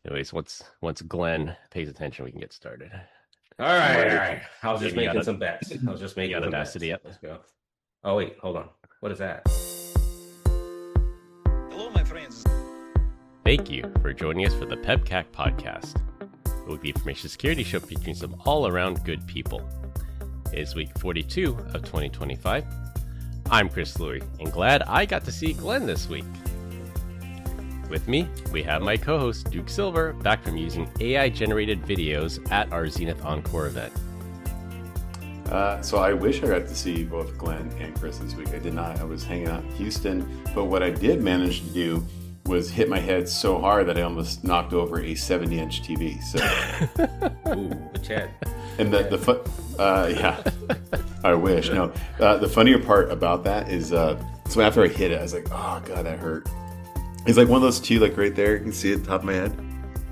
Anyways, once Glenn pays attention, we can get started. All right. I was just making some bets. You got Audacity up? Let's go. Oh, wait, hold on. What is that? Hello, my friends. Thank you for joining us for the PEBCAK Podcast, a weekly information security show featuring some all-around good people. It is week 42 of 2025. I'm Chris Louie, and glad I got to see Glenn this week. With me, we have my co-host, Duke Silver, back from using AI-generated videos at our Zenith Encore event. So I wish I got to see both Glenn and Chris this week. I did not. I was hanging out in Houston, but what I did manage to do was hit my head so hard that I almost knocked over a 70-inch TV. So, Ooh, which head? And yeah, I wish. No, the funnier part about that is, so after I hit it, I was like, oh god, that hurt. It's like one of those two, like right there. You can see it at the top of my head.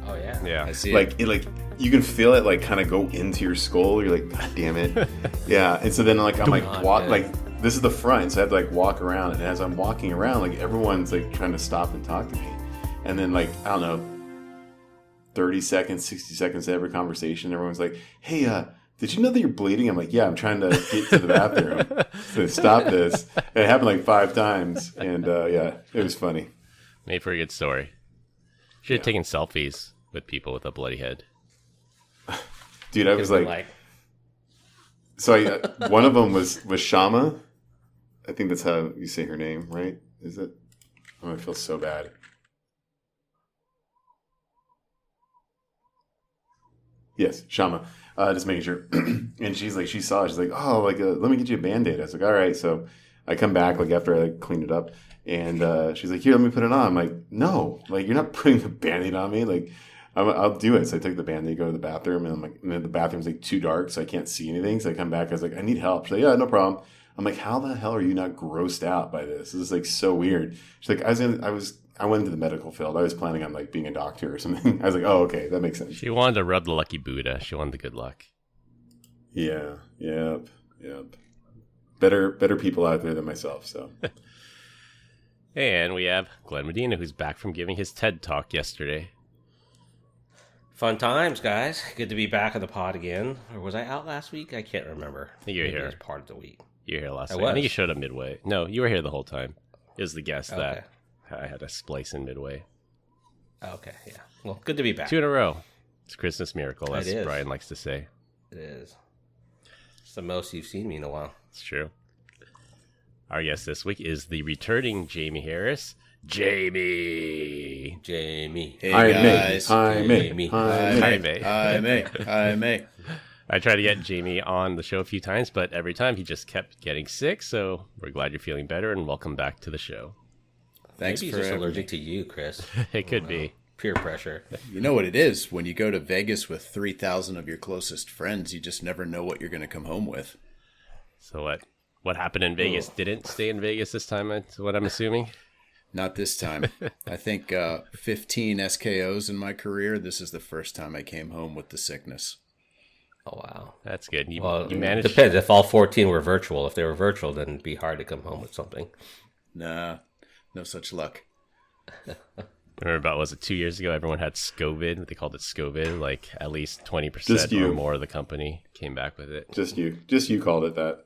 Oh yeah, yeah. I see it. Like you can feel it, like kind of go into your skull. You're like, god damn it. Yeah. And so then like I'm like this is the front, so I had to like walk around, and as I'm walking around, like everyone's like trying to stop and talk to me, and then like I don't know, 30 seconds, 60 seconds of every conversation, everyone's like, hey, did you know that you're bleeding? I'm like, yeah, I'm trying to get to the bathroom to stop this. And it happened like 5 times, and yeah, it was funny. Made for a good story. Should have taken selfies with people with a bloody head. Dude, I was like so one of them was Shama. I think that's how you say her name, right? Is it? Oh, I feel so bad. Yes, Shama. Just making sure. And she's like, she saw it. She's like, oh, like, let me get you a Band-Aid. I was like, all right. So I come back like after I cleaned it up, and she's like, here, let me put it on. I'm like, no, like you're not putting the Band-Aid on me. Like, I'll do it. So I take the Band-Aid, go to the bathroom, and I'm like, and then the bathroom's like too dark, so I can't see anything. So I come back. I was like, I need help. She's like, yeah, no problem. I'm like, how the hell are you not grossed out by this? This is like so weird. She's like, I went into the medical field. I was planning on like being a doctor or something. I was like, oh, okay, that makes sense. She wanted to rub the lucky Buddha. She wanted the good luck. Yeah. Yep. Better people out there than myself. So. And we have Glenn Medina, who's back from giving his TED Talk yesterday. Fun times, guys. Good to be back on the pod again. Or was I out last week? I can't remember. I think you were here. It was part of the week. You were here last week. I think you showed up midway. No, you were here the whole time. It was the guest that I had to splice in midway. Okay, yeah. Well, good to be back. 2 in a row. It's a Christmas miracle, as It is. Brian likes to say. It is. It's the most you've seen me in a while. It's true. Our guest this week is the returning Jamie Harris. Jamie. Hey guys. Jamie. I tried to get Jamie on the show a few times, but every time he just kept getting sick. So we're glad you're feeling better, and welcome back to the show. Thanks. Maybe he's just allergic to you, Chris. It could be peer pressure. You know what it is? When you go to Vegas with 3,000 of your closest friends, you just never know what you're going to come home with. So what happened in Vegas didn't stay in Vegas this time, that's what I'm assuming? Not this time. I think 15 SKOs in my career. This is the first time I came home with the sickness. Oh, wow. That's good. You managed. Depends. If all 14 were virtual. If they were virtual, then it'd be hard to come home with something. Nah, no such luck. Remember about, was it 2 years ago, everyone had Scovid. They called it Scovid. Like at least 20% or more of the company came back with it. Just you called it that.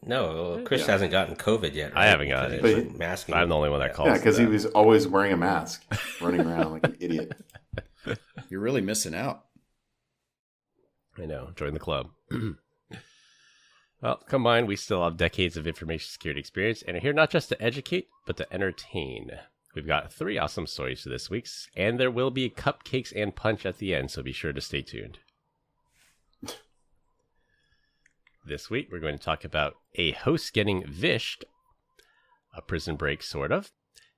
No, Chris hasn't gotten COVID yet. Right? I haven't gotten it. But masking. I'm the only one that calls. Yeah, because he was always wearing a mask, running around like an idiot. You're really missing out. I know. Join the club. Well, combined, we still have decades of information security experience and are here not just to educate, but to entertain. We've got 3 awesome stories for this week's, and there will be cupcakes and punch at the end, so be sure to stay tuned. This week, we're going to talk about a host getting vished, a prison break, sort of,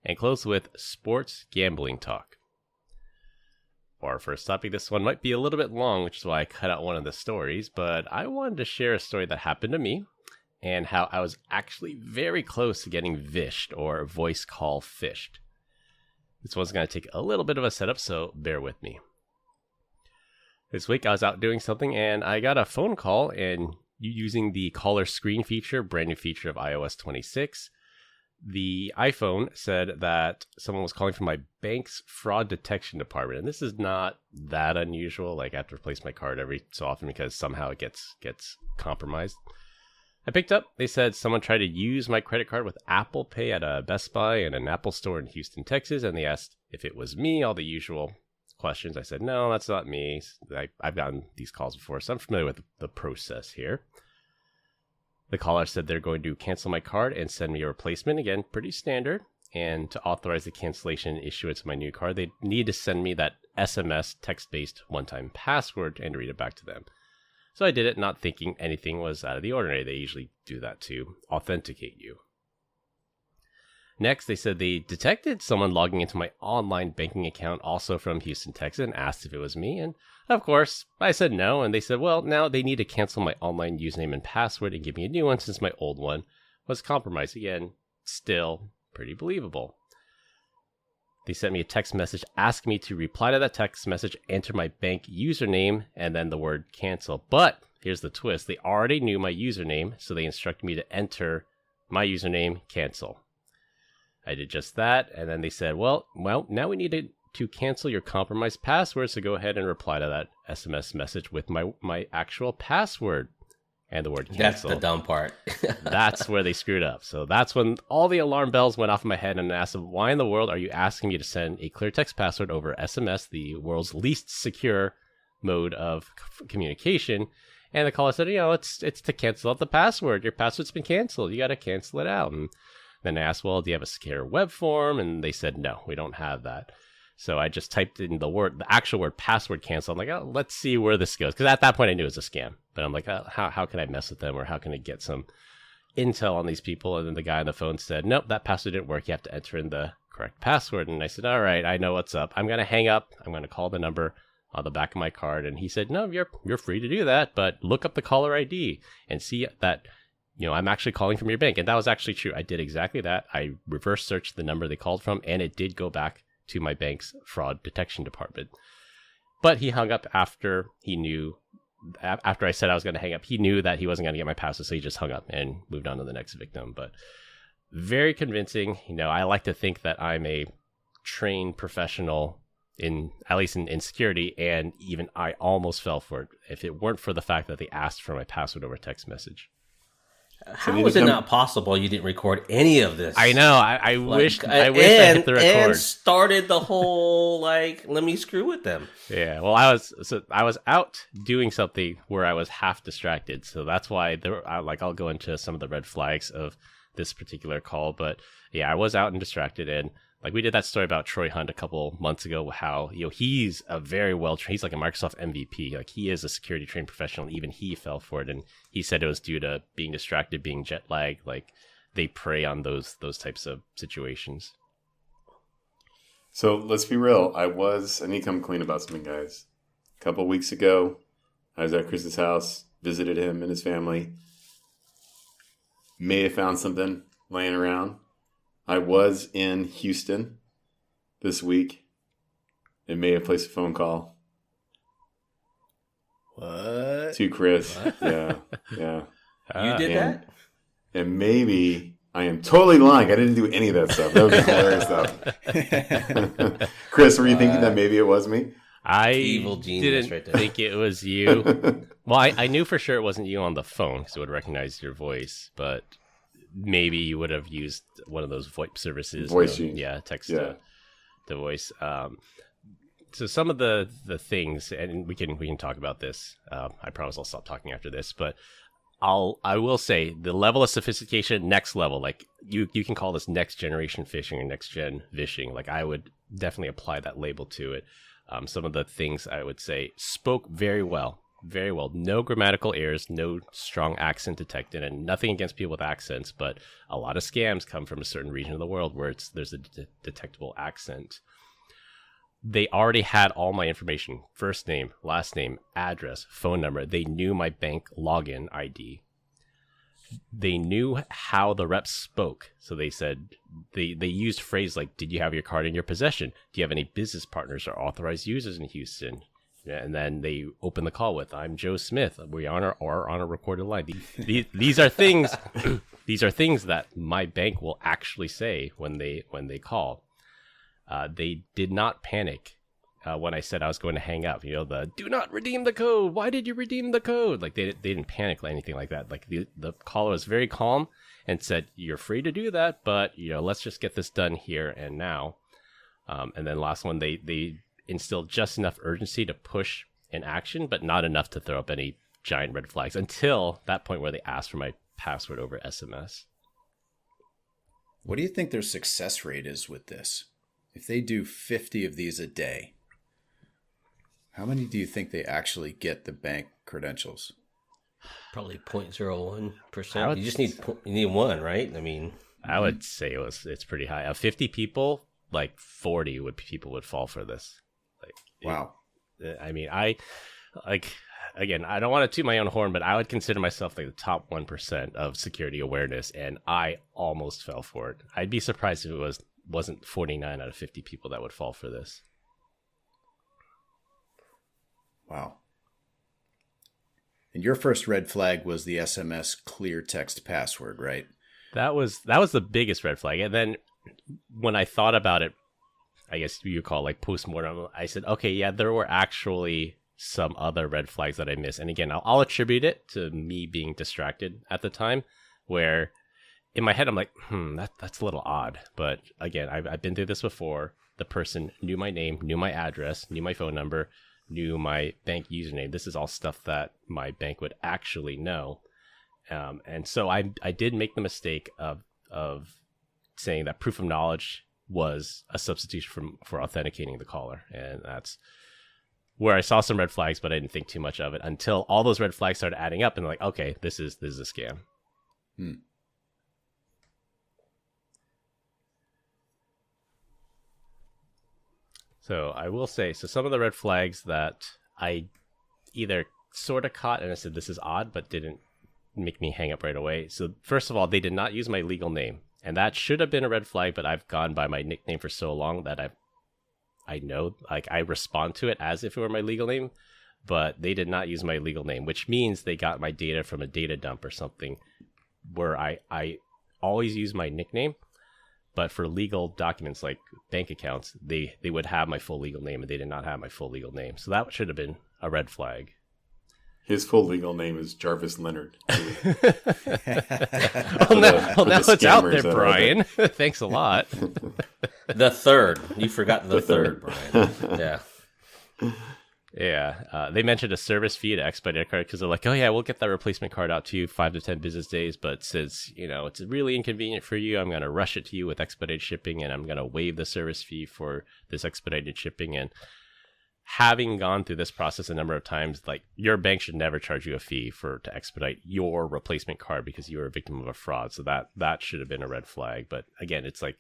and close with sports gambling talk. For our first topic, this one might be a little bit long, which is why I cut out one of the stories, but I wanted to share a story that happened to me and how I was actually very close to getting vished, or voice call phished. This one's going to take a little bit of a setup, so bear with me. This week, I was out doing something, and I got a phone call, and using the caller screen feature, brand new feature of iOS 26, The iPhone said that someone was calling from my bank's fraud detection department. And this is not that unusual. Like I have to replace my card every so often because somehow it gets compromised. I picked up. They said someone tried to use my credit card with Apple Pay at a Best Buy and an Apple store in Houston, Texas. And they asked if it was me, all the usual questions. I said, no, that's not me. I've gotten these calls before, so I'm familiar with the process here. The caller said they're going to cancel my card and send me a replacement. Again, pretty standard. And to authorize the cancellation and issuance of my new card, they need to send me that SMS text-based one-time password and read it back to them. So I did it, not thinking anything was out of the ordinary. They usually do that to authenticate you. Next, they said they detected someone logging into my online banking account, also from Houston, Texas, and asked if it was me. And of course, I said no. And they said, well, now they need to cancel my online username and password and give me a new one since my old one was compromised. Again, still pretty believable. They sent me a text message asking me to reply to that text message, enter my bank username, and then the word cancel. But here's the twist. They already knew my username, so they instructed me to enter my username, cancel. I did just that, and then they said, well, now we need to cancel your compromised password, so go ahead and reply to that SMS message with my actual password and the word cancel. That's the dumb part. That's where they screwed up. So that's when all the alarm bells went off in my head, and I asked them, why in the world are you asking me to send a clear text password over SMS, the world's least secure mode of communication? And the caller said, it's to cancel out the password. Your password's been canceled. You got to cancel it out. And then I asked, well, do you have a secure web form? And they said, no, we don't have that. So I just typed in the actual word password cancel. I'm like, let's see where this goes. Because at that point I knew it was a scam. But I'm like, how can I mess with them? Or how can I get some intel on these people? And then the guy on the phone said, nope, that password didn't work. You have to enter in the correct password. And I said, all right, I know what's up. I'm going to hang up. I'm going to call the number on the back of my card. And he said, no, you're free to do that. But look up the caller ID and see that I'm actually calling from your bank. And that was actually true. I did exactly that. I reverse searched the number they called from, and it did go back to my bank's fraud detection department. But he hung up after I said I was going to hang up. He knew that he wasn't going to get my password, so he just hung up and moved on to the next victim. But very convincing. I like to think that I'm a trained professional at least in security, and even I almost fell for it if it weren't for the fact that they asked for my password over text message. How is it not possible you didn't record any of this? I know. I wish I hit the record and started the whole let me screw with them. Yeah. Well, I was out doing something where I was half distracted, so that's why I'll go into some of the red flags of this particular call. But yeah, I was out and distracted, and we did that story about Troy Hunt a couple months ago, how he's a very he's like a Microsoft MVP. He is a security trained professional, and even he fell for it. And he said it was due to being distracted, being jet lagged. They prey on those types of situations. So let's be real. I need to come clean about something, guys. A couple weeks ago, I was at Chris's house, visited him and his family. May have found something laying around. I was in Houston this week and may have placed a phone call. What? To Chris. What? Yeah. You did that? And maybe I am totally lying. I didn't do any of that stuff. That was hilarious stuff. Chris, were you thinking that maybe it was me? I Evil genius didn't right there. think it was you. Well, I knew for sure it wasn't you on the phone because it would recognize your voice, but maybe you would have used one of those VoIP services. Voice change. Yeah, text to voice. So some of the things, and we can talk about this. I promise I'll stop talking after this, but I will say the level of sophistication, next level. You can call this next generation phishing or next gen vishing. I would definitely apply that label to it. Some of the things I would say spoke very well. Very well. No grammatical errors, no strong accent detected, and nothing against people with accents, but a lot of scams come from a certain region of the world where there's a detectable accent. They already had all my information: first name, last name, address, phone number. They knew my bank login ID. They knew how the reps spoke. So they said, they used phrase like, did you have your card in your possession? Do you have any business partners or authorized users in Houston? And then they open the call with, I'm Joe Smith. We are on a recorded line. These are things these are things that my bank will actually say when they call. They did not panic when I said I was going to hang up. You know, the do not redeem the code. Why did you redeem the code? Like they didn't panic or anything like that. Like the caller was very calm and said, "You're free to do that, but you know, let's just get this done here and now." And then last one, they instilled just enough urgency to push an action, but not enough to throw up any giant red flags until that point where they asked for my password over SMS. What do you think their success rate is with this? If they do 50 of these a day, how many do you think they actually get the bank credentials? Probably 0.01%. You just need one, right? I mean, I would say it's pretty high. Of 50 people, like 40 people would fall for this. Like, wow. I mean, again, I don't want to toot my own horn, but I would consider myself like the top 1% of security awareness, and I almost fell for it. I'd be surprised if it wasn't 49 out of 50 people that would fall for this. Wow. And your first red flag was the SMS clear text password, right? That was the biggest red flag. And then when I thought about it, I guess you call like post-mortem, I said, okay, yeah, there were actually some other red flags that I missed. And again, I'll attribute it to me being distracted at the time, where in my head, I'm like, that's a little odd. But again, I've been through this before. The person knew my name, knew my address, knew my phone number, knew my bank username. This is all stuff that my bank would actually know. And so I did make the mistake of saying that proof of knowledge was a substitution for authenticating the caller. And that's where I saw some red flags, but I didn't think too much of it until all those red flags started adding up and like, okay, this is a scam. So I will say, some of the red flags that I either sort of caught and I said, this is odd, but didn't make me hang up right away. So first of all, they did not use my legal name. And that should have been a red flag, but I've gone by my nickname for so long that I know, like, I respond to it as if it were my legal name, but they did not use my legal name, which means they got my data from a data dump or something where I always use my nickname. But for legal documents like bank accounts, they would have my full legal name, and they did not have my full legal name. So that should have been a red flag. His full legal name is Jarvis Leonard. Now it's out there, Brian. Thanks a lot. The third. You forgot the third, Brian. Yeah. Yeah. They mentioned a service fee to expedite a card because they're like, oh, yeah, we'll get that replacement card out to you 5 to 10 business days. But since, it's really inconvenient for you, I'm going to rush it to you with expedited shipping, and I'm going to waive the service fee for this expedited shipping. And having gone through this process a number of times, like, your bank should never charge you a fee to expedite your replacement card because you were a victim of a fraud. So that should have been a red flag. But again, it's a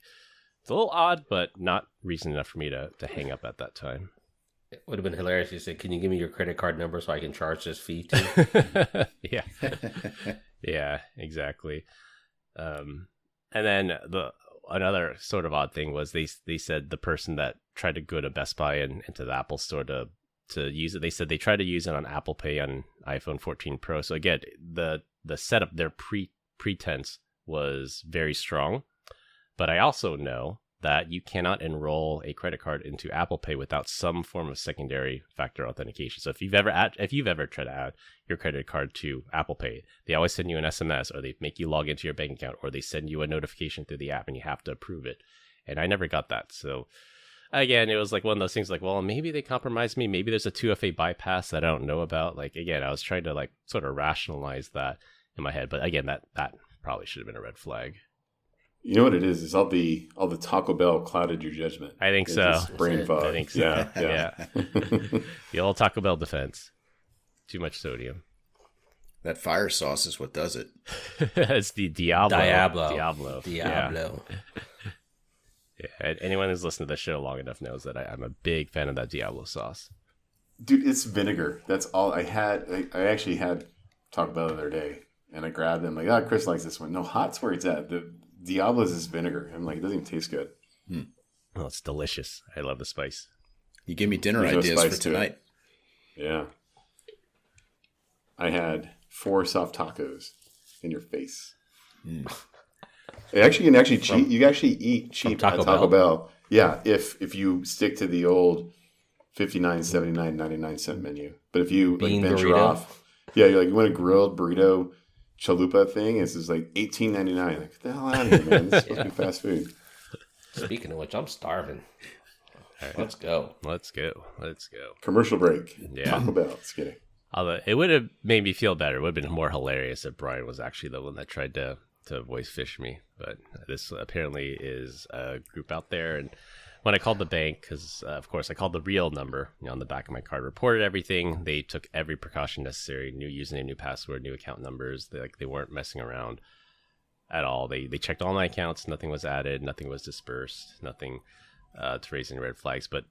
little odd, but not reason enough for me to hang up at that time. It would have been hilarious if you said, can you give me your credit card number so I can charge this fee too? Yeah. Yeah, exactly. And then another sort of odd thing was they said the person that tried to go to Best Buy and into the Apple store to use it, they said they tried to use it on Apple Pay on iPhone 14 Pro. So again, the setup, their pretense was very strong. But I also know that you cannot enroll a credit card into Apple Pay without some form of secondary factor authentication. So if you've ever tried to add your credit card to Apple Pay, they always send you an SMS, or they make you log into your bank account, or they send you a notification through the app and you have to approve it. And I never got that. So again, it was like one of those things like, well, maybe they compromised me. Maybe there's a 2FA bypass that I don't know about. Like, again, I was trying to sort of rationalize that in my head. But again, that probably should have been a red flag. You know what it is? It's all the Taco Bell clouded your judgment. I think so. Brain fog. I think so. Yeah. The old Taco Bell defense. Too much sodium. That fire sauce is what does it. It's the Diablo. Diablo. Yeah. Anyone who's listened to the show long enough knows that I'm a big fan of that Diablo sauce. Dude, it's vinegar. That's all I had. I actually had Taco Bell the other day, and I grabbed it. I'm like, Chris likes this one. No, hot's where it's at. The Diablo's is vinegar. I'm like, it doesn't even taste good. Oh, it's delicious. I love the spice. You give me dinner ideas for tonight. Yeah. I had 4 soft tacos in your face. You can actually cheat. You can actually eat cheap Taco at Taco Bell. Yeah, if you stick to the old 59, 79, 99-cent menu. But if you like venture burrito. off, yeah, you're like, you want a grilled burrito chalupa thing? It's just like $18.99. Like, get the hell out of here, man. This is supposed to be fast food. Speaking of which, I'm starving. Let's go. Let's go. Commercial break. Yeah. Taco Bell. Just kidding. Although it would have made me feel better. It would have been more hilarious if Brian was actually the one that tried to voice fish me. But this apparently is a group out there. And when I called the bank, because of course I called the real number on the back of my card, reported everything. They took every precaution necessary: new username, new password, new account numbers. They weren't messing around at all. They checked all my accounts. Nothing was added. Nothing was dispersed. Nothing to raise any red flags. But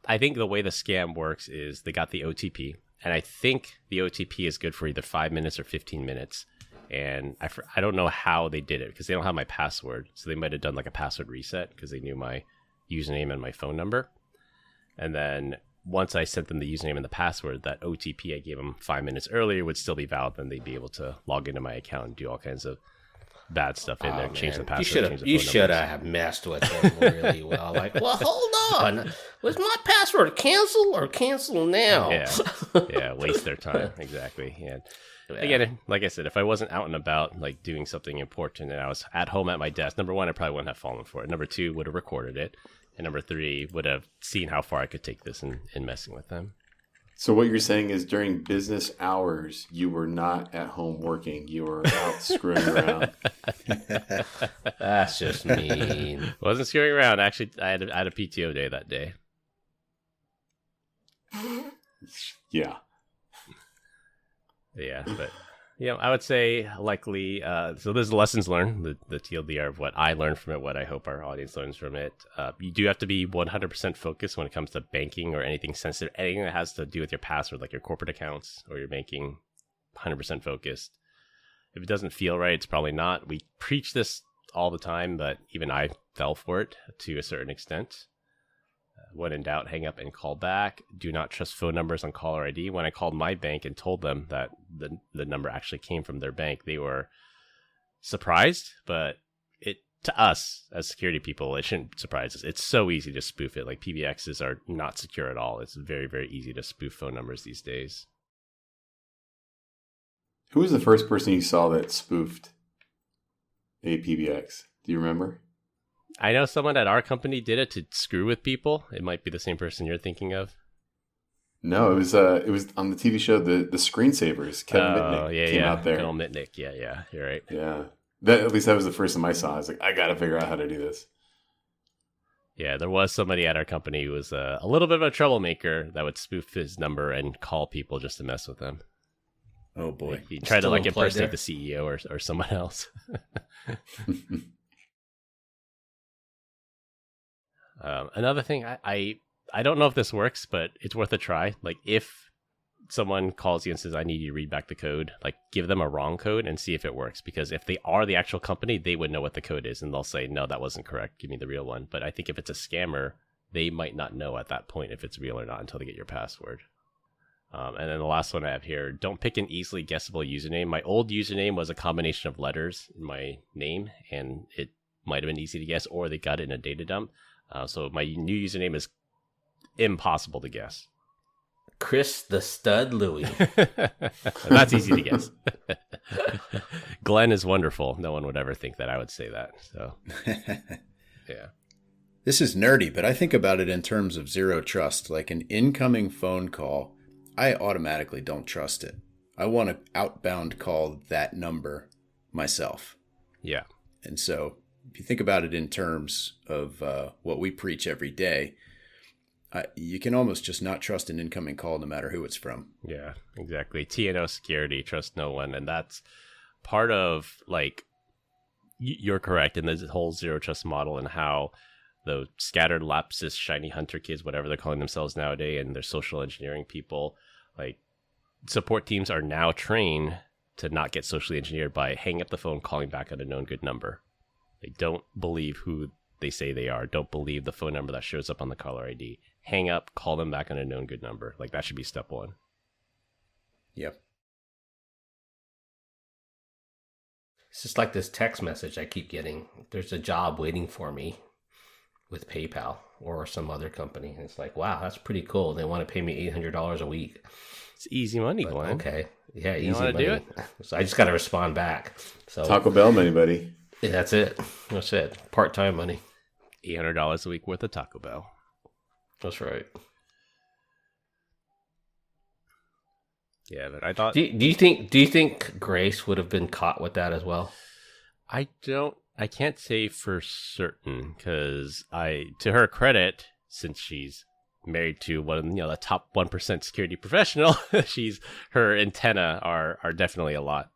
I think the way the scam works is they got the OTP. And I think the OTP is good for either 5 minutes or 15 minutes. And I don't know how they did it because they don't have my password. So they might have done like a password reset because they knew my username and my phone number. And then once I sent them the username and the password, that OTP I gave them 5 minutes earlier would still be valid. Then they'd be able to log into my account and do all kinds of bad stuff in there, change the password. You should have messed with them really well. Like, well, hold on. Was my password cancel or cancel now? Yeah, waste their time. Exactly. And again, like I said, if I wasn't out and about, like doing something important and I was at home at my desk, number one, I probably wouldn't have fallen for it. Number two, would have recorded it. And number three, would have seen how far I could take this in messing with them. So what you're saying is during business hours, you were not at home working. You were out screwing around. That's just mean. Wasn't screwing around. Actually, I had a PTO day that day. Yeah. Yeah, but I would say likely. So there's lessons learned, the TLDR of what I learned from it, what I hope our audience learns from it. You do have to be 100% focused when it comes to banking or anything sensitive, anything that has to do with your password, like your corporate accounts or your banking. 100% focused. If it doesn't feel right, it's probably not. We preach this all the time, but even I fell for it to a certain extent. When in doubt, hang up and call back. Do not trust phone numbers on caller ID. When I called my bank and told them that the number actually came from their bank, they were surprised. But to us as security people, it shouldn't surprise us. It's so easy to spoof it. Like PBXs are not secure at all. It's very, very easy to spoof phone numbers these days. Who was the first person you saw that spoofed a PBX? Do you remember? I know someone at our company did it to screw with people. It might be the same person you're thinking of. No, it was on the TV show The Screensavers. Kevin Mitnick came out there. Kevin Mitnick, yeah, you're right. Yeah, at least that was the first time I saw. I was like, I got to figure out how to do this. Yeah, there was somebody at our company who was a little bit of a troublemaker that would spoof his number and call people just to mess with them. Oh boy, he tried to impersonate the CEO or someone else. Another thing, I don't know if this works, but it's worth a try. Like if someone calls you and says, I need you to read back the code, like give them a wrong code and see if it works. Because if they are the actual company, they would know what the code is and they'll say, no, that wasn't correct. Give me the real one. But I think if it's a scammer, they might not know at that point if it's real or not until they get your password. And then the last one I have here, don't pick an easily guessable username. My old username was a combination of letters in my name, and it might have been easy to guess, or they got it in a data dump. So my new username is impossible to guess. Chris the Stud Louie. That's easy to guess. Glenn is wonderful. No one would ever think that I would say that. So, yeah. This is nerdy, but I think about it in terms of zero trust. Like an incoming phone call, I automatically don't trust it. I want to outbound call that number myself. Yeah. And so if you think about it in terms of what we preach every day, you can almost just not trust an incoming call no matter who it's from. Yeah, exactly. TNO security, trust no one. And that's part of, like, you're correct in this whole zero trust model and how the scattered lapsus, shiny hunter kids, whatever they're calling themselves nowadays, and their social engineering people, like, support teams are now trained to not get socially engineered by hanging up the phone, calling back on a known good number. They don't believe who they say they are. Don't believe the phone number that shows up on the caller ID. Hang up, call them back on a known good number. Like, that should be step one. Yep. It's just like this text message I keep getting. There's a job waiting for me with PayPal or some other company. And it's like, wow, that's pretty cool. They want to pay me $800 a week. It's easy money, But, Glenn. okay. Yeah, You easy wanna money. do it? So I just got to respond back. So Taco Bell money, buddy. yeah, that's it. That's it. Part-time money. $800 a week worth of Taco Bell. That's right. Yeah, but I thought Do you think Grace would have been caught with that as well? I can't say for certain because to her credit, since she's married to the top 1% security professional, her antenna are definitely a lot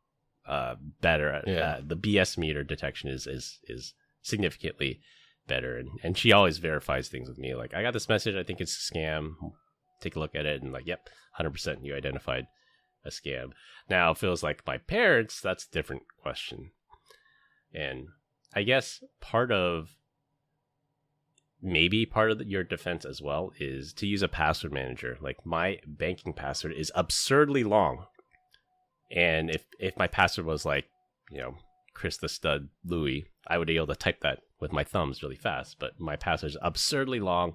better at the BS meter detection is significantly better, and she always verifies things with me. Like, I got this message, I think it's a scam. Take a look at it, and like, yep, 100% you identified a scam. Now, if it was like my parents, that's a different question. And I guess part of your defense as well is to use a password manager. Like, my banking password is absurdly long. And if my password was like, Chris the Stud Louis, I would be able to type that with my thumbs really fast. But my password is absurdly long,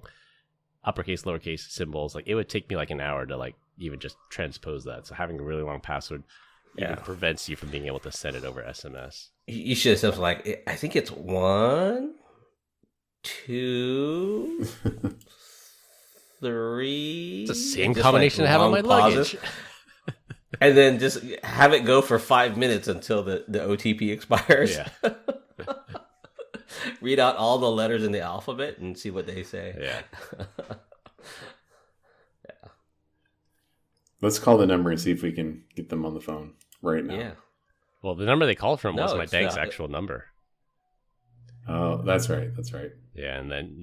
uppercase, lowercase symbols. Like, it would take me like an hour to like even just transpose that. So having a really long password even prevents you from being able to send it over SMS. You should have said like, I think it's 1, 2, 3. It's the same combination I have on my luggage. And then just have it go for 5 minutes until the OTP expires. Yeah. Read out all the letters in the alphabet and see what they say. Yeah. Let's call the number and see if we can get them on the phone right now. Yeah. Well, the number they called from was No, my it's bank's not. actual number. Oh, that's right. That's right. Yeah, and then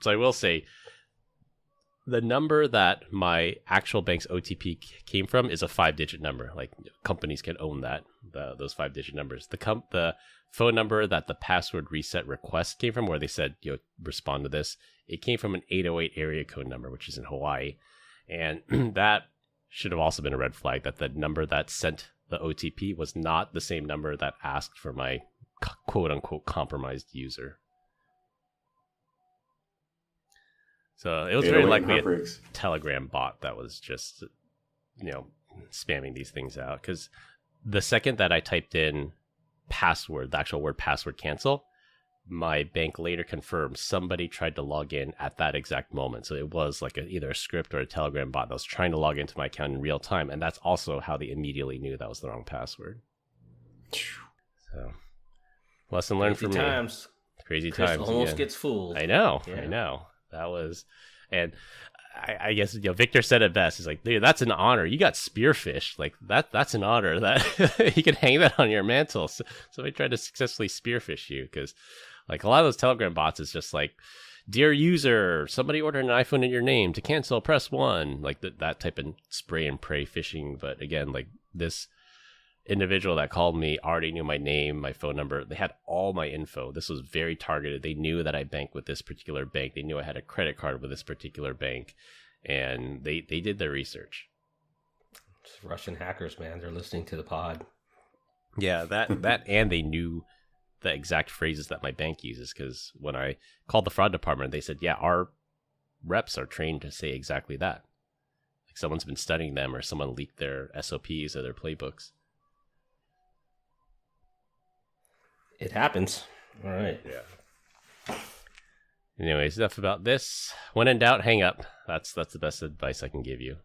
so I will say, the number that my actual bank's OTP came from is a 5-digit number. Like, companies can own that, those 5-digit numbers. The phone number that the password reset request came from, where they said, respond to this, it came from an 808 area code number, which is in Hawaii. And that should have also been a red flag, that the number that sent the OTP was not the same number that asked for my quote-unquote compromised user. So it was very likely a Telegram bot that was just, spamming these things out. Because the second that I typed in password, the actual word password cancel, my bank later confirmed somebody tried to log in at that exact moment. So it was like either a script or a Telegram bot that was trying to log into my account in real time. And that's also how they immediately knew that was the wrong password. So, lesson learned from me. Crazy Chris times. almost again. gets fooled. I know. Yeah. I know. That was, and I guess Victor said it best. He's like, dude, that's an honor. You got spearfished. Like that's an honor that you can hang that on your mantle. So somebody tried to successfully spearfish you, because like a lot of those Telegram bots is just like, dear user, somebody ordered an iPhone in your name. To cancel, press 1. Like that type of spray and pray phishing. But again, like this individual that called me already knew my name, my phone number. They had all my info. This was very targeted. They knew that I banked with this particular bank. They knew I had a credit card with this particular bank, and they did their research. It's Russian hackers, man. They're listening to the pod. Yeah, that and they knew the exact phrases that my bank uses, because when I called the fraud department, they said, yeah, our reps are trained to say exactly that. Like someone's been studying them, or someone leaked their SOPs or their playbooks. It happens. All right. Yeah. Anyways, enough about this. When in doubt, hang up. That's the best advice I can give you.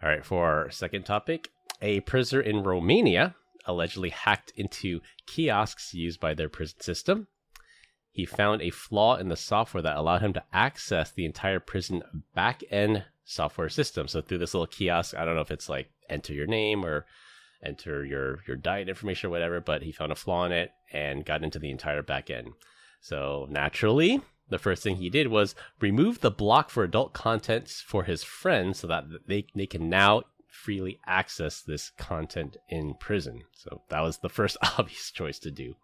All right, for our second topic, a prisoner in Romania allegedly hacked into kiosks used by their prison system. He found a flaw in the software that allowed him to access the entire prison back-end software system. So through this little kiosk, I don't know if it's like enter your name or enter your diet information or whatever, but he found a flaw in it and got into the entire back end. So naturally, the first thing he did was remove the block for adult content for his friends so that they can now freely access this content in prison. So that was the first obvious choice to do.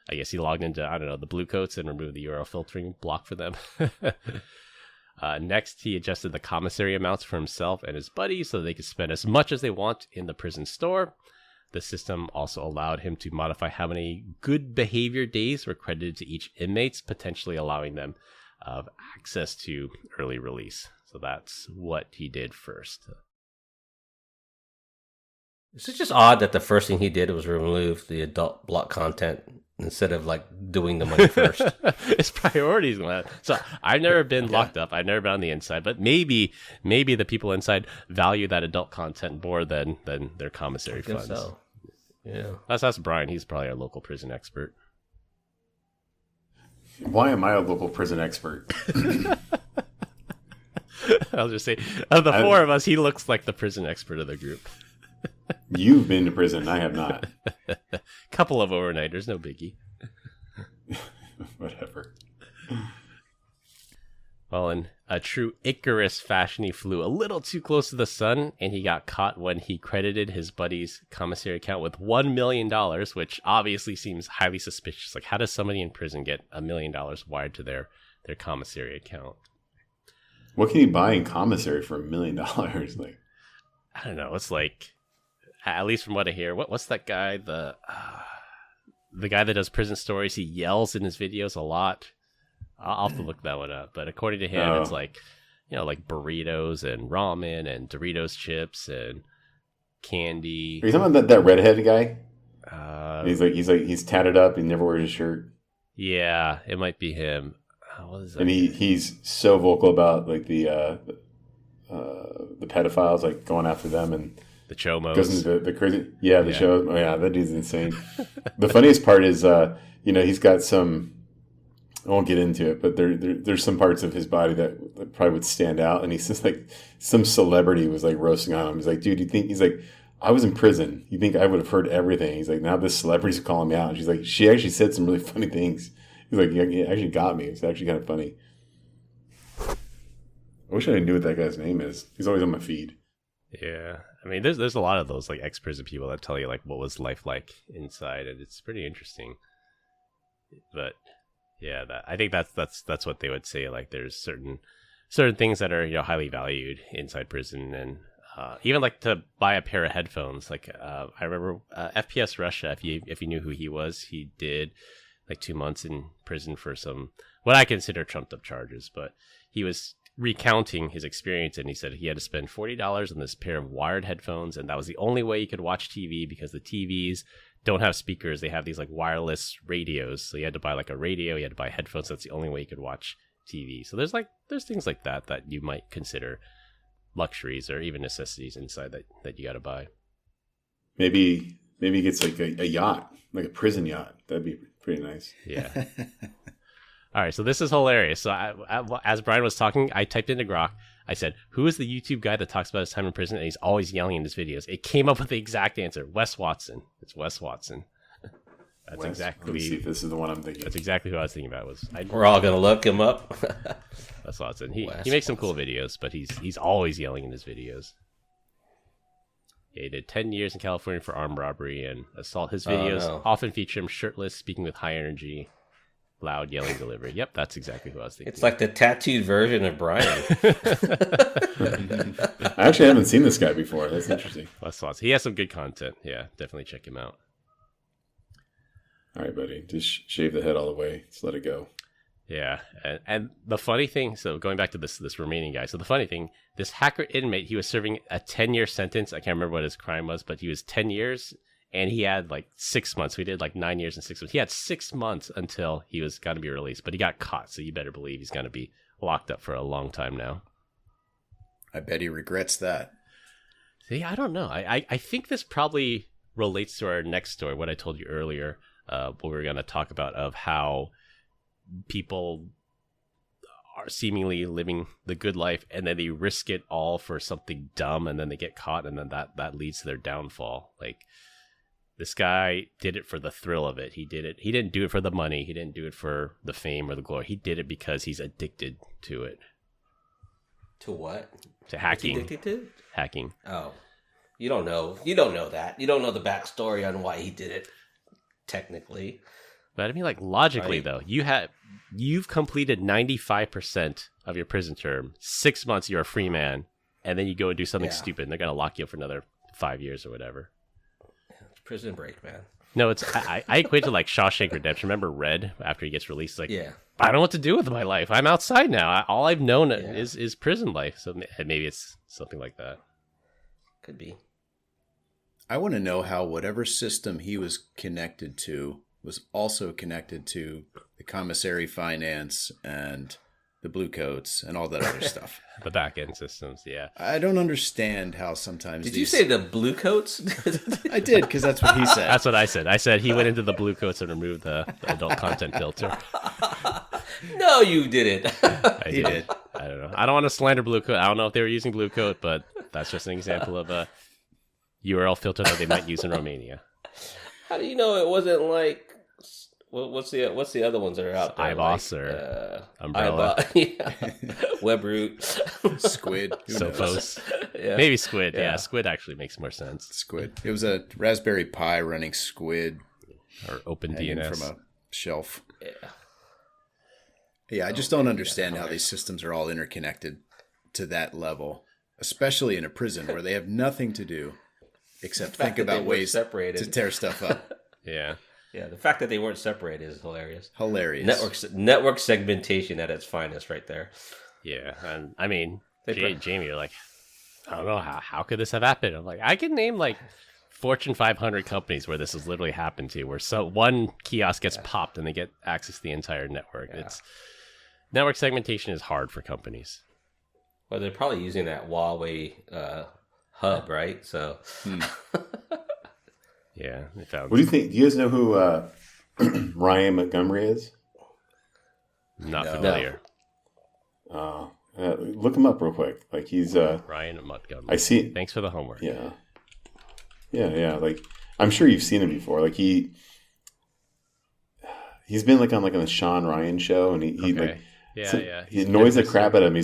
I guess he logged into, the Blue Coats and removed the URL filtering block for them. Next, he adjusted the commissary amounts for himself and his buddies so they could spend as much as they want in the prison store. The system also allowed him to modify how many good behavior days were credited to each inmate, potentially allowing them access to early release. So that's what he did first. It's just odd that the first thing he did was remove the adult block content instead of like doing the money first. His priorities. So I've never been locked up. I've never been on the inside, but maybe the people inside value that adult content more than their commissary funds. So. Yeah. Let's ask Brian. He's probably our local prison expert. Why am I a local prison expert? I'll just say, of the four of us, he looks like the prison expert of the group. You've been to prison. I have not. Couple of overnighters, no biggie. Whatever. Well, in a true Icarus fashion, he flew a little too close to the sun, and he got caught when he credited his buddy's commissary account with $1 million, which obviously seems highly suspicious. Like, how does somebody in prison get $1 million wired to their commissary account? What can you buy in commissary for $1 million? Like, I don't know. It's like, at least from what I hear, what's that guy? The guy that does prison stories. He yells in his videos a lot. I'll have to look that one up. But according to him, it's like, like burritos and ramen and Doritos chips and candy. Are you talking about that redhead guy? He's tatted up. He never wears a shirt. Yeah, it might be him. What is that? And he's so vocal about like the pedophiles, like going after them, and the chomos. Goes into the crazy. Yeah, the show. Oh yeah, that dude's insane. The funniest part is, he's got some. I won't get into it, but there's some parts of his body that probably would stand out. And he's just like, some celebrity was like roasting on him. He's like, dude, he's like, I was in prison. You think I would have heard everything? He's like, now this celebrity's calling me out. And she's like, she actually said some really funny things. He's like, it actually got me. It's actually kind of funny. I wish I knew what that guy's name is. He's always on my feed. Yeah. I mean, there's a lot of those like ex-prison people that tell you like what was life like inside, and it's pretty interesting. But yeah, I think that's what they would say. Like, there's certain things that are highly valued inside prison, and even like to buy a pair of headphones. Like I remember FPS Russia. If you knew who he was, he did like 2 months in prison for some what I consider trumped up charges. But he was recounting his experience, and he said he had to spend $40 on this pair of wired headphones, and that was the only way he could watch TV because the TVs don't have speakers. They have these like wireless radios. So you had to buy like a radio, you had to buy headphones. That's the only way you could watch TV. So there's things like that you might consider luxuries or even necessities inside that you got to buy. Maybe he gets like a yacht, like a prison yacht. That'd be pretty nice. Yeah. All right. So this is hilarious. So as Brian was talking, I typed into Grok. I said, who is the YouTube guy that talks about his time in prison and he's always yelling in his videos? It came up with the exact answer. Wes Watson. It's Wes Watson. That's exactly. Let's see if this is the one I'm thinking. That's exactly who I was thinking about. We're all gonna look him up. Wes Watson. He makes some cool videos, but he's always yelling in his videos. Yeah, he did 10 years in California for armed robbery and assault. His videos often feature him shirtless, speaking with high energy. Loud yelling delivery. Yep, that's exactly who I was thinking. It's like the tattooed version of Brian. I actually haven't seen this guy before. That's interesting. Wes Watson. He has some good content. Yeah, definitely check him out. All right, buddy. Just shave the head all the way. Just let it go. Yeah, and the funny thing, so going back to this Romanian guy, so the funny thing, this hacker inmate, he was serving a 10-year sentence. I can't remember what his crime was, but he was 10 years. And he had like 6 months. We did like 9 years and 6 months. He had 6 months until he was going to be released. But he got caught, so you better believe he's going to be locked up for a long time now. I bet he regrets that. See, I don't know. I think this probably relates to our next story, what I told you earlier, what we were going to talk about, of how people are seemingly living the good life, and then they risk it all for something dumb, and then they get caught, and then that leads to their downfall. Like, this guy did it for the thrill of it. He did it. He didn't do it for the money. He didn't do it for the fame or the glory. He did it because he's addicted to it. To what? To hacking. What's he addicted to? Hacking. Oh. You don't know that. You don't know the backstory on why he did it, technically. But I mean, like, logically, though, you've completed 95% of your prison term, 6 months you're a free man, and then you go and do something stupid, and they're gonna lock you up for another 5 years or whatever. Prison break, man. No, it's I equate to like Shawshank Redemption. Remember Red after he gets released? Like, Yeah. I don't know what to do with my life. I'm outside now. All I've known is prison life. So maybe it's something like that. Could be. I want to know how whatever system he was connected to was also connected to the commissary finance and the blue coats and all that other stuff. The back end systems, yeah. I don't understand how sometimes. Did you say the blue coats? I did, because that's what he said. That's what I said. I said he went into the blue coats and removed the adult content filter. No, you didn't. He did. I don't know. I don't want to slander blue coat. I don't know if they were using blue coat, but that's just an example of a URL filter that they might use in Romania. How do you know it wasn't like what's the other ones that are out there? iBoss like, or Umbrella, WebRoot, Squid, who knows? Sophos, yeah. maybe Squid. Yeah, Squid actually makes more sense. Squid. It was a Raspberry Pi running Squid Or hanging OpenDNS from a shelf. Yeah. Yeah, I just don't understand how these systems are all interconnected to that level, especially in a prison where they have nothing to do except think about ways separated. to tear stuff up. Yeah. Yeah, the fact that they weren't separated is hilarious. Hilarious. Network segmentation at its finest, right there. Yeah, and I mean, They Jamie, you're like, I don't know how could this have happened. I'm like, I can name like Fortune 500 companies where this has literally happened to, where one kiosk gets popped and they get access to the entire network. Yeah. It's network segmentation is hard for companies. Well, they're probably using that Huawei hub, right? So, Yeah, they found. What do you think? Do you guys know who Ryan Montgomery is? Not No. familiar. Look him up real quick. Like he's Ryan Montgomery. I see. Thanks for the homework. Yeah. Like I'm sure you've seen him before. Like he's been like on the Sean Ryan show, and he like he annoys the crap out of me.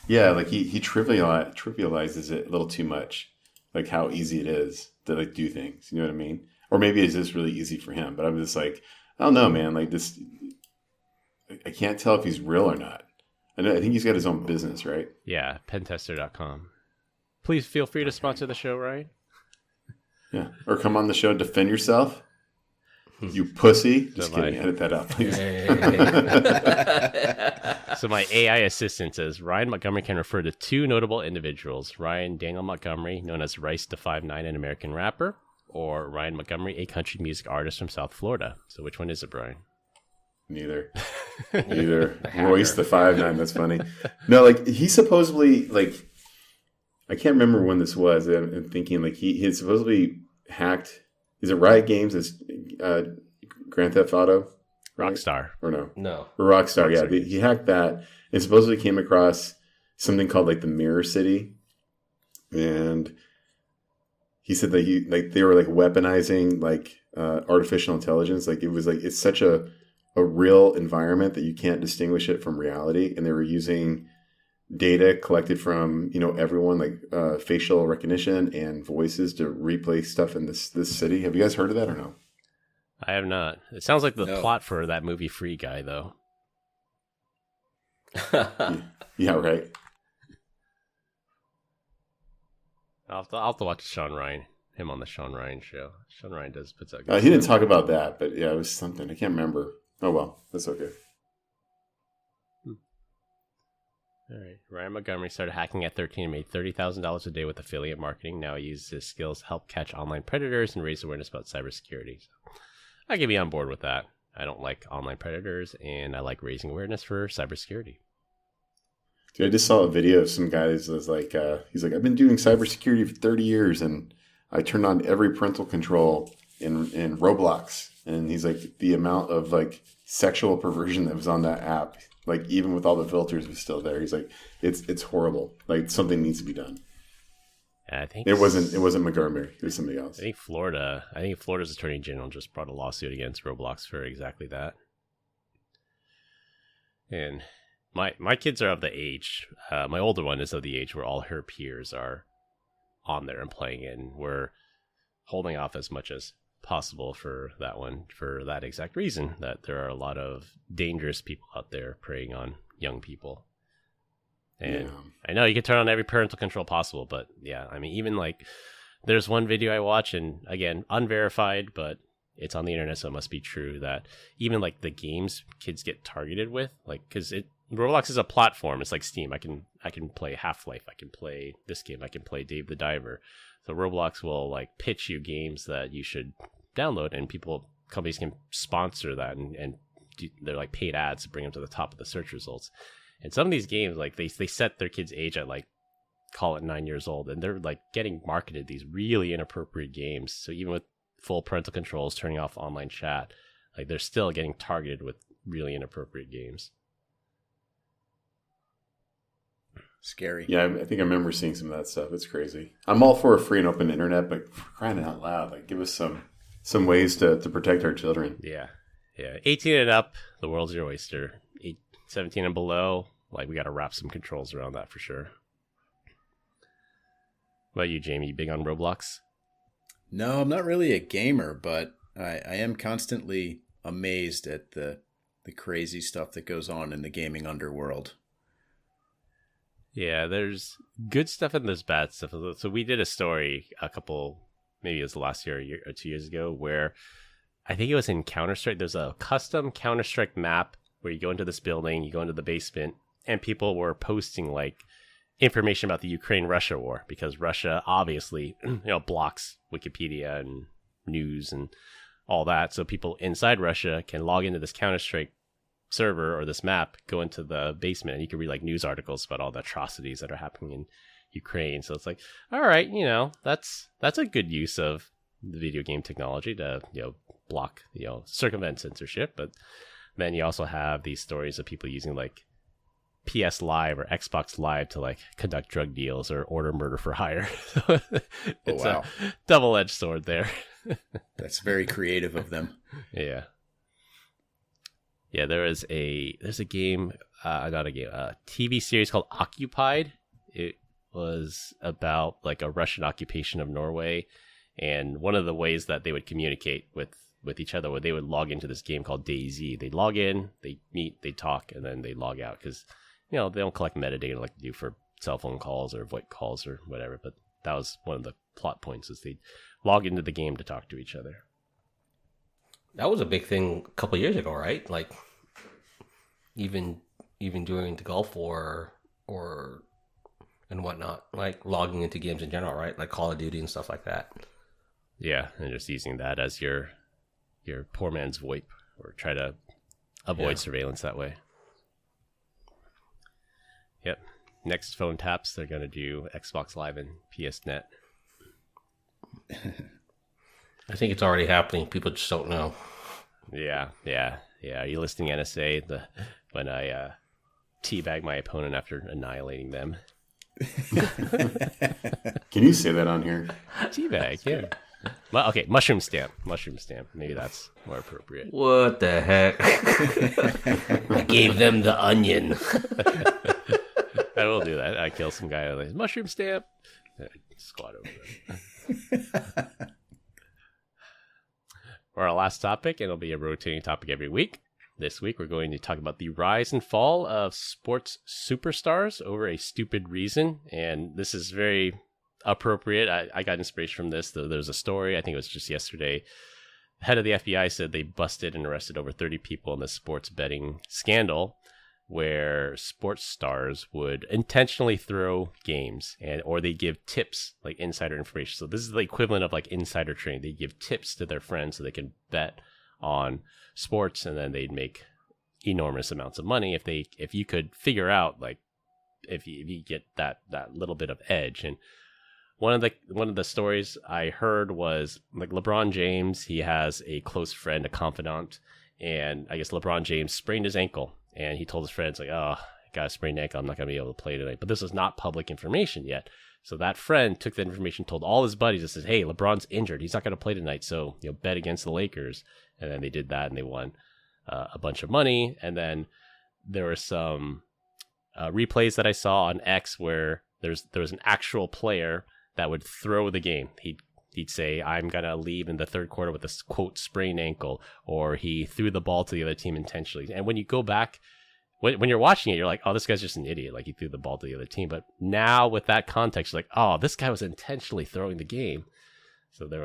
Like he trivializes it a little too much, like how easy it is to like do things. You know what I mean? Or maybe it's just really easy for him. But I'm just like, I don't know, man. Like this, I can't tell if he's real or not. I think he's got his own business, right? Yeah, pentester.com. Please feel free to sponsor the show, Ryan. Yeah. Or come on the show and defend yourself. You pussy. Just Don't kidding. lie. Edit that out, please. So my AI assistant says Ryan Montgomery can refer to two notable individuals: Ryan Daniel Montgomery, known as Rice the 5'9", an American rapper, or Ryan Montgomery, a country music artist from South Florida. So which one is it, Brian? Neither. Royce the 5'9". That's funny. No, like he supposedly like I can't remember when this was. I'm thinking like he had supposedly hacked. Is it Riot Games? It's Grand Theft Auto? Right? Rockstar. Or no? no. Or Rockstar, yeah. He hacked that and supposedly came across something called like the Mirror City. And he said that they were like weaponizing like artificial intelligence. Like it was like it's such a real environment that you can't distinguish it from reality. And they were using data collected from everyone, like facial recognition and voices to replay stuff in this city. Have you guys heard of that or no? I have not. It sounds like the No. plot for that movie Free Guy, though. Yeah, right. I'll have to watch Sean Ryan. Him on the Sean Ryan show. Sean Ryan puts out. He didn't talk about that, but yeah, it was something. I can't remember. Oh well, that's okay. All right. Ryan Montgomery started hacking at 13 and made $30,000 a day with affiliate marketing. Now he uses his skills to help catch online predators and raise awareness about cybersecurity. So I can be on board with that. I don't like online predators, and I like raising awareness for cybersecurity. Dude, I just saw a video of some guy that was like, he's like, I've been doing cybersecurity for 30 years, and I turned on every parental control in Roblox. And he's like, the amount of like sexual perversion that was on that app, like even with all the filters, was still there. He's like, it's horrible. Like something needs to be done. I think It wasn't Montgomery. It was somebody else. I think Florida's Attorney General just brought a lawsuit against Roblox for exactly that. And my kids are of the age, my older one is of the age where all her peers are on there and playing it, and we're holding off as much as possible for that one, for that exact reason, that there are a lot of dangerous people out there preying on young people. And I know you can turn on every parental control possible, but yeah, I mean, even like there's one video I watch, and again, unverified, but it's on the internet, so it must be true, that even like the games kids get targeted with, like, because Roblox is a platform. It's like Steam. I can play Half-Life. I can play this game. I can play Dave the Diver. So Roblox will like pitch you games that you should download, and companies can sponsor that, and they're like paid ads to bring them to the top of the search results. And some of these games, like they set their kids' age at like, call it 9 years old, and they're like getting marketed these really inappropriate games. So even with full parental controls, turning off online chat, like they're still getting targeted with really inappropriate games. Scary. Yeah, I think I remember seeing some of that stuff. It's crazy. I'm all for a free and open internet, but for crying out loud, like give us some ways to protect our children. Yeah. 18 and up, the world's your oyster. 17 and below, like we got to wrap some controls around that for sure. What about you, Jamie? You big on Roblox? No, I'm not really a gamer, but I am constantly amazed at the crazy stuff that goes on in the gaming underworld. Yeah, there's good stuff and there's bad stuff. So we did a story maybe it was last year or 2 years ago, where I think it was in Counter-Strike. There's a custom Counter-Strike map where you go into this building, you go into the basement, and people were posting like information about the Ukraine-Russia war, because Russia obviously, blocks Wikipedia and news and all that. So people inside Russia can log into this Counter-Strike server or this map, go into the basement, and you can read like news articles about all the atrocities that are happening in Ukraine. So it's like, all right, that's a good use of the video game technology to block, circumvent censorship. But then you also have these stories of people using like PS Live or Xbox Live to like conduct drug deals or order murder for hire. It's a double-edged sword there. That's very creative of them. Yeah. Yeah, there's a game, a TV series called Occupied. It was about like a Russian occupation of Norway, and one of the ways that they would communicate with each other, where they would log into this game called DayZ. They log in, they meet, they talk, and then they log out, because they don't collect metadata like they do for cell phone calls or VoIP calls or whatever. But that was one of the plot points, is they log into the game to talk to each other. That was a big thing a couple of years ago, right? Like even during the Gulf War or and whatnot, like logging into games in general, right? Like Call of Duty and stuff like that. Yeah, and just using that as your poor man's VoIP, or try to avoid surveillance that way. Yep. Next phone taps, they're going to do Xbox Live and PSNet. I think it's already happening. People just don't know. Yeah. Are you listening, NSA? When I teabag my opponent after annihilating them. Can you say that on here? Teabag, yeah. Well, okay, mushroom stamp. Maybe that's more appropriate. What the heck? I gave them the onion. I will do that. I kill some guy with a mushroom stamp. Squat over them. For our last topic, and it'll be a rotating topic every week. This week, we're going to talk about the rise and fall of sports superstars over a stupid reason. And this is very appropriate. I got inspiration from this. There's a story, I think it was just yesterday. The head of the FBI said they busted and arrested over 30 people in the sports betting scandal, where sports stars would intentionally throw games, or they give tips, like insider information. So this is the equivalent of like insider trading. They give tips to their friends so they can bet on sports, and then they'd make enormous amounts of money if you could figure out, like, if you get that little bit of edge. And one of the stories I heard was like LeBron James. He has a close friend, a confidant, and I guess LeBron James sprained his ankle, and he told his friends like, "Oh, I got a sprained ankle. I'm not gonna be able to play tonight." But this is not public information yet. So that friend took that information, told all his buddies, and says, "Hey, LeBron's injured. He's not gonna play tonight. So bet against the Lakers." And then they did that, and they won a bunch of money. And then there were some replays that I saw on X where there was an actual player that would throw the game. He'd say, "I'm gonna leave in the third quarter with a quote sprained ankle," or he threw the ball to the other team intentionally. And when you go back when you're watching it, you're like, oh, this guy's just an idiot. Like, he threw the ball to the other team. But now with that context, you're like, oh, this guy was intentionally throwing the game. So there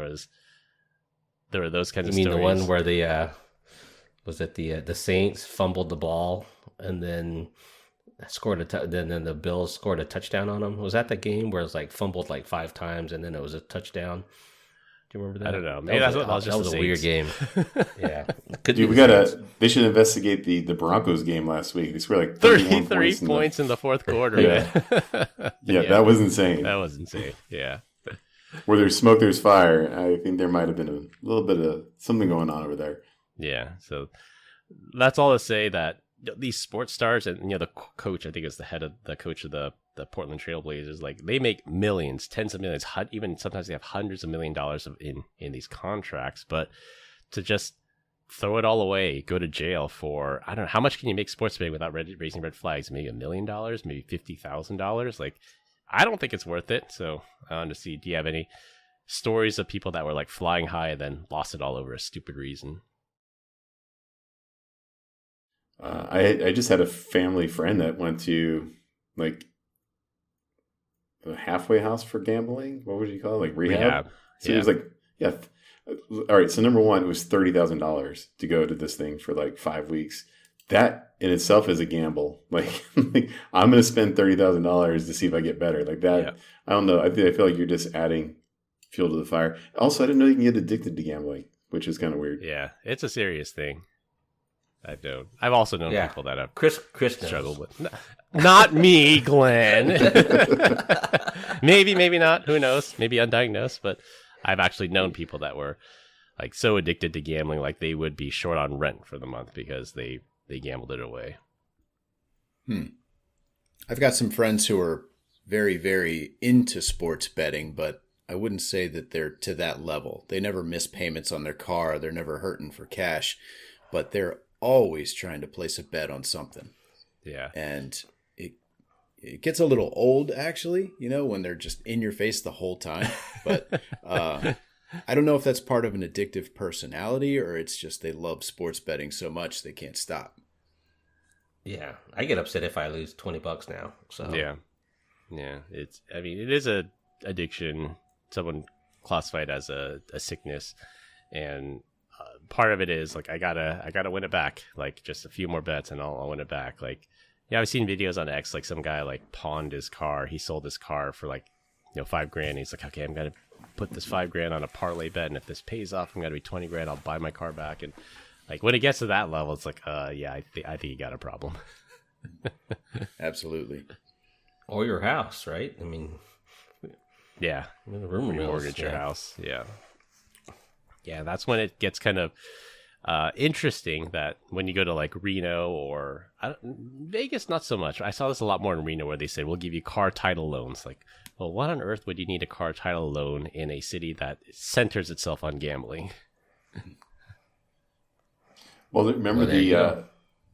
were those kinds of stories. You mean the one where the Saints fumbled the ball and then scored then the Bills scored a touchdown on them? Was that the game where it was like fumbled like 5 times and then it was a touchdown? Do you remember that? I don't know. Maybe that was a weird game. Yeah. Dude, they should investigate the Broncos game last week. They scored like 33 points in the fourth quarter. Yeah, that was insane. That was insane. Yeah. Where there's smoke, there's fire. I think there might have been a little bit of something going on over there. Yeah. So that's all to say that these sports stars and the coach, I think is the coach of the Portland Trailblazers, like they make millions, tens of millions, even sometimes they have hundreds of $1 million in these contracts. But to just throw it all away, go to jail for, I don't know, how much can you make sports betting without raising red flags? Maybe $1 million, maybe $50,000. Like, I don't think it's worth it. So I want to see, do you have any stories of people that were like flying high and then lost it all over a stupid reason? I just had a family friend that went to like a halfway house for gambling. What would you call it? Like rehab? So it was like, yeah. All right. So number one, it was $30,000 to go to this thing for like 5 weeks. That in itself is a gamble. Like I'm going to spend $30,000 to see if I get better. Like that. Yeah. I don't know. I feel like you're just adding fuel to the fire. Also, I didn't know you can get addicted to gambling, which is kind of weird. Yeah. It's a serious thing. I've also known people that have Chris struggled with. Not me, Glenn. maybe not. Who knows? Maybe undiagnosed. But I've actually known people that were like so addicted to gambling, like they would be short on rent for the month because they gambled it away. I've got some friends who are very, very into sports betting, but I wouldn't say that they're to that level. They never miss payments on their car. They're never hurting for cash, but they're always trying to place a bet on something. Yeah. And it gets a little old, actually, when they're just in your face the whole time. But I don't know if that's part of an addictive personality or it's just they love sports betting so much they can't stop. Yeah. I get upset if I lose $20 now. So yeah. It is a addiction. Someone classified as a sickness. And part of it is like I gotta win it back. Like just a few more bets and I'll win it back. Like I've seen videos on X, like some guy like pawned his car. He sold his car for like $5,000. He's like, okay, I'm gonna put this $5,000 on a parlay bet, and if this pays off, I'm gonna be $20,000. I'll buy my car back. And like when it gets to that level, it's like, I think you got a problem. Absolutely. Or your house, right? I mean, yeah, rumor mills, mortgage your house, yeah. Yeah, that's when it gets kind of interesting that when you go to like Reno or Vegas, not so much. I saw this a lot more in Reno where they said, we'll give you car title loans. Like, well, what on earth would you need a car title loan in a city that centers itself on gambling? Well, remember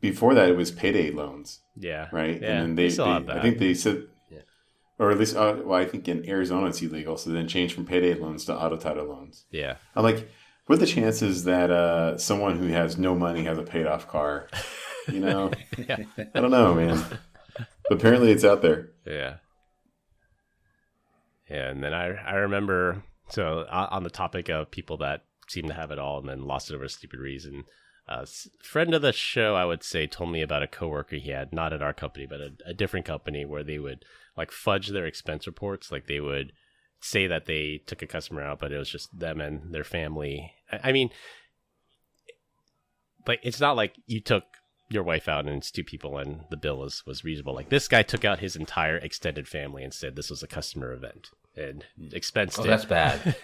before that it was payday loans. Yeah. Right? Yeah, and then still have that. I think they said, or at least, I think in Arizona it's illegal. So then changed from payday loans to auto title loans. Yeah. I'm like, what are the chances that someone who has no money has a paid off car? Yeah. I don't know, man. But apparently it's out there. Yeah. Yeah. And then I remember, so on the topic of people that seem to have it all and then lost it over a stupid reason, friend of the show, I would say, told me about a coworker he had, not at our company, but a different company, where they would like fudge their expense reports. Like they would say that they took a customer out, but it was just them and their family. I mean, like it's not like you took your wife out and it's 2 people and the bill was reasonable. Like this guy took out his entire extended family and said this was a customer event and expensed it. That's bad.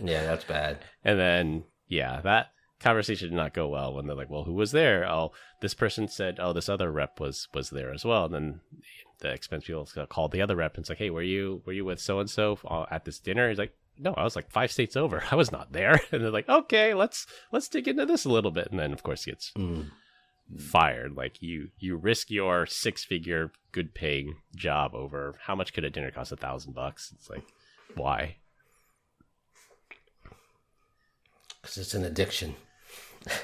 Yeah, that's bad. And then, that conversation did not go well when they're like, well, who was there? Oh, this person said, oh, this other rep was there as well. And then the expense people called the other rep and it's like, hey, were you with so-and-so at this dinner? He's like, no, I was like 5 states over. I was not there. And they're like, okay, let's dig into this a little bit. And then of course he gets fired. Like you risk your 6-figure good paying job over how much could a dinner cost? $1,000? It's like, why? Because it's an addiction.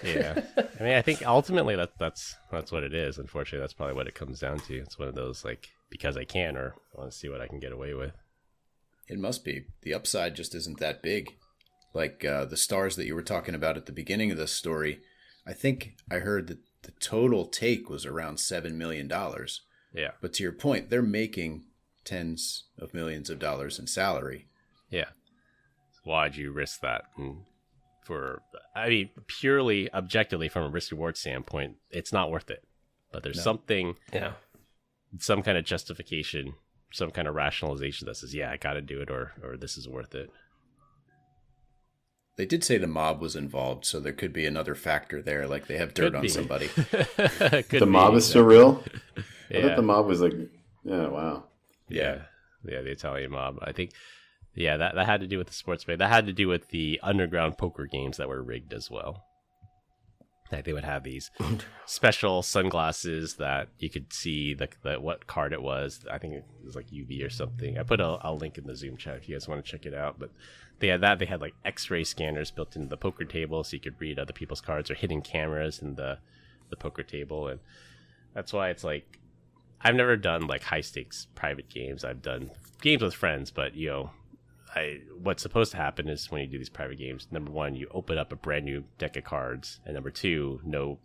Yeah. I mean, I think ultimately that's what it is. Unfortunately, that's probably what it comes down to. It's one of those, like, because I can, or I want to see what I can get away with. It must be. The upside just isn't that big. Like the stars that you were talking about at the beginning of this story, I think I heard that the total take was around $7 million. Yeah. But to your point, they're making tens of millions of dollars in salary. Yeah. Why'd you risk that? And I mean, purely objectively from a risk reward standpoint, it's not worth it. But there's something, some kind of justification, some kind of rationalization that says, yeah, I got to do it, or this is worth it. They did say the mob was involved, so there could be another factor there, like they have dirt on somebody. The mob is so real? I thought the mob was like, yeah, wow. Yeah, the Italian mob. I think, that had to do with the sports betting. That had to do with the underground poker games that were rigged as well. Like they would have these special sunglasses that you could see what card it was. I think it was like UV or something. I put a link in the Zoom chat if you guys want to check it out. But they had that. They had like X-ray scanners built into the poker table, so you could read other people's cards, or hidden cameras in the poker table. And that's why it's like, I've never done like high stakes private games. I've done games with friends, but what's supposed to happen is when you do these private games, number one, you open up a brand new deck of cards, and number two, you're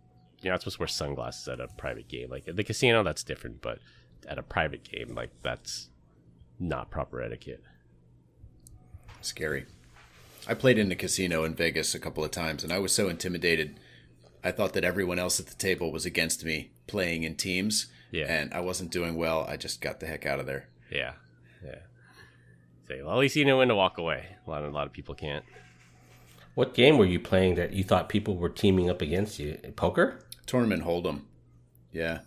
not supposed to wear sunglasses at a private game. Like at the casino, that's different, but at a private game, like that's not proper etiquette. Scary. I played in a casino in Vegas a couple of times, and I was so intimidated. I thought that everyone else at the table was against me playing in teams, and I wasn't doing well. I just got the heck out of there. Yeah. So, well, at least you know when to walk away. A lot of people can't. What game were you playing that you thought people were teaming up against you? Poker? Tournament Hold'em. Yeah.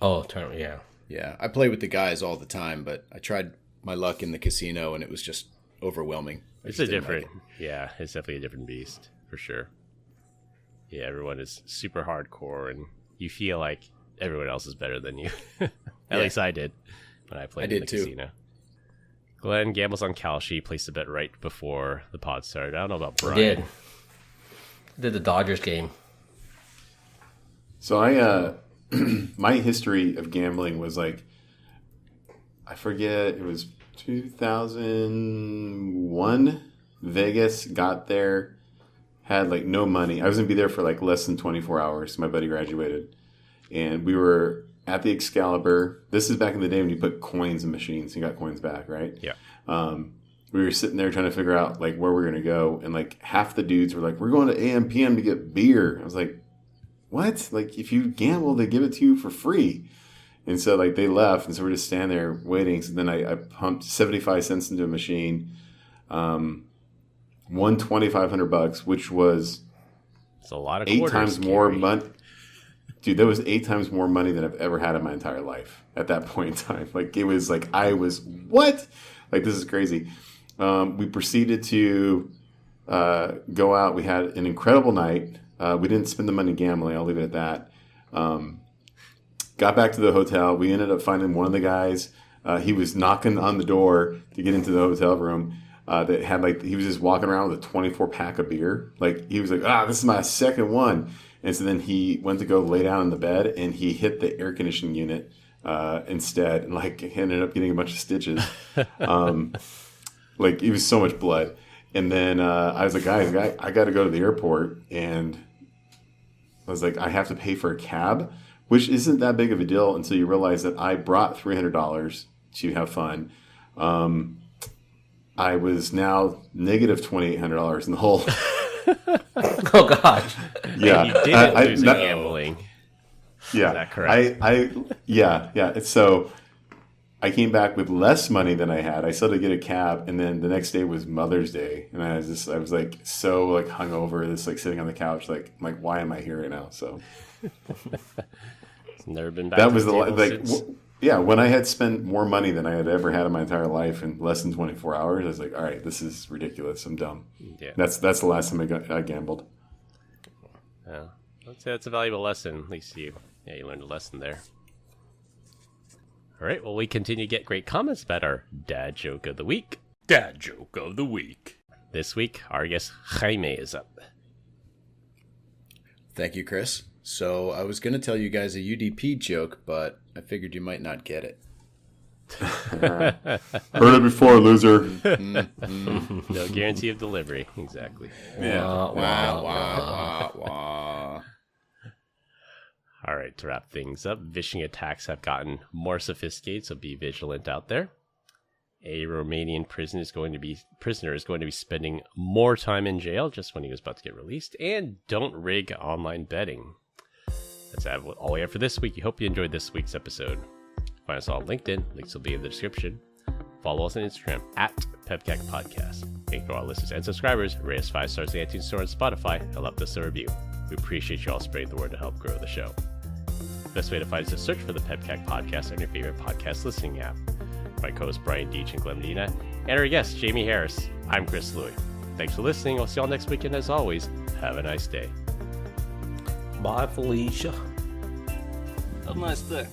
Oh, tournament. Yeah. Yeah. I play with the guys all the time, but I tried my luck in the casino, and it was just overwhelming. It's a different, it's definitely a different beast for sure. Yeah, everyone is super hardcore, and you feel like everyone else is better than you. At least I did when I played in the casino. Glenn gambles on Kalshi, placed a bet right before the pod started. I don't know about Brian. Did the Dodgers game. So I, my history of gambling was like, I forget, it was 2001. Vegas, got there, had like no money. I was going to be there for like less than 24 hours. My buddy graduated. And we were at the Excalibur. This is back in the day when you put coins in machines. You got coins back, right? Yeah. We were sitting there trying to figure out like where we're going to go. And like half the dudes were like, we're going to AM PM to get beer. I was like, what? Like if you gamble, they give it to you for free. And so like they left. And so we're just standing there waiting. So then I pumped 75 cents into a machine. Won $2,500, which was it's a lot of 8 times more money. Dude, that was 8 times more money than I've ever had in my entire life at that point in time. Like, it was like, I was, what? Like, this is crazy. We proceeded to go out. We had an incredible night. We didn't spend the money gambling. I'll leave it at that. Got back to the hotel. We ended up finding one of the guys. He was knocking on the door to get into the hotel room. That had like, he was just walking around with a 24-pack of beer. Like, he was like, this is my second one. And so then he went to go lay down in the bed, and he hit the air conditioning unit instead, and like ended up getting a bunch of stitches. Like, it was so much blood. And then I was like, guys, I got to go to the airport, and I was like, I have to pay for a cab, which isn't that big of a deal until you realize that I brought $300 to have fun. I was now negative $2,800 in the hole. Oh gosh! Yeah, you didn't lose in gambling. Yeah, is that correct? Yeah. So I came back with less money than I had. I still had to get a cab, and then the next day was Mother's Day, and I was like so like hungover, just like sitting on the couch, like why am I here right now? So it's never been back. That was when I had spent more money than I had ever had in my entire life in less than 24 hours, I was like, all right, this is ridiculous. I'm dumb. Yeah. That's the last time I gambled. Yeah. I'd say that's a valuable lesson. At least you learned a lesson there. All right. Well, we continue to get great comments about our dad joke of the week. Dad joke of the week. This week, our guest Jaime is up. Thank you, Chris. So I was going to tell you guys a UDP joke, but I figured you might not get it. Heard it before, loser. No guarantee of delivery. Exactly. Yeah. Wah. All right, to wrap things up, phishing attacks have gotten more sophisticated, so be vigilant out there. A Romanian prisoner is going to be spending more time in jail just when he was about to get released. And don't rig online betting. That's all we have for this week. We hope you enjoyed this week's episode. Find us all on LinkedIn. Links will be in the description. Follow us on Instagram at PEBCAK Podcast. Thank you to our listeners and subscribers. Rate us 5 stars on iTunes Store and Spotify. And left us a review. We appreciate you all spreading the word to help grow the show. The best way to find us is to search for the PEBCAK Podcast on your favorite podcast listening app. My co-host Brian Deach and Glenn Medina, and our guest Jamie Harris. I'm Chris Louie. Thanks for listening. We'll see you all next weekend. As always, have a nice day. Bye, Felicia. Have a nice day.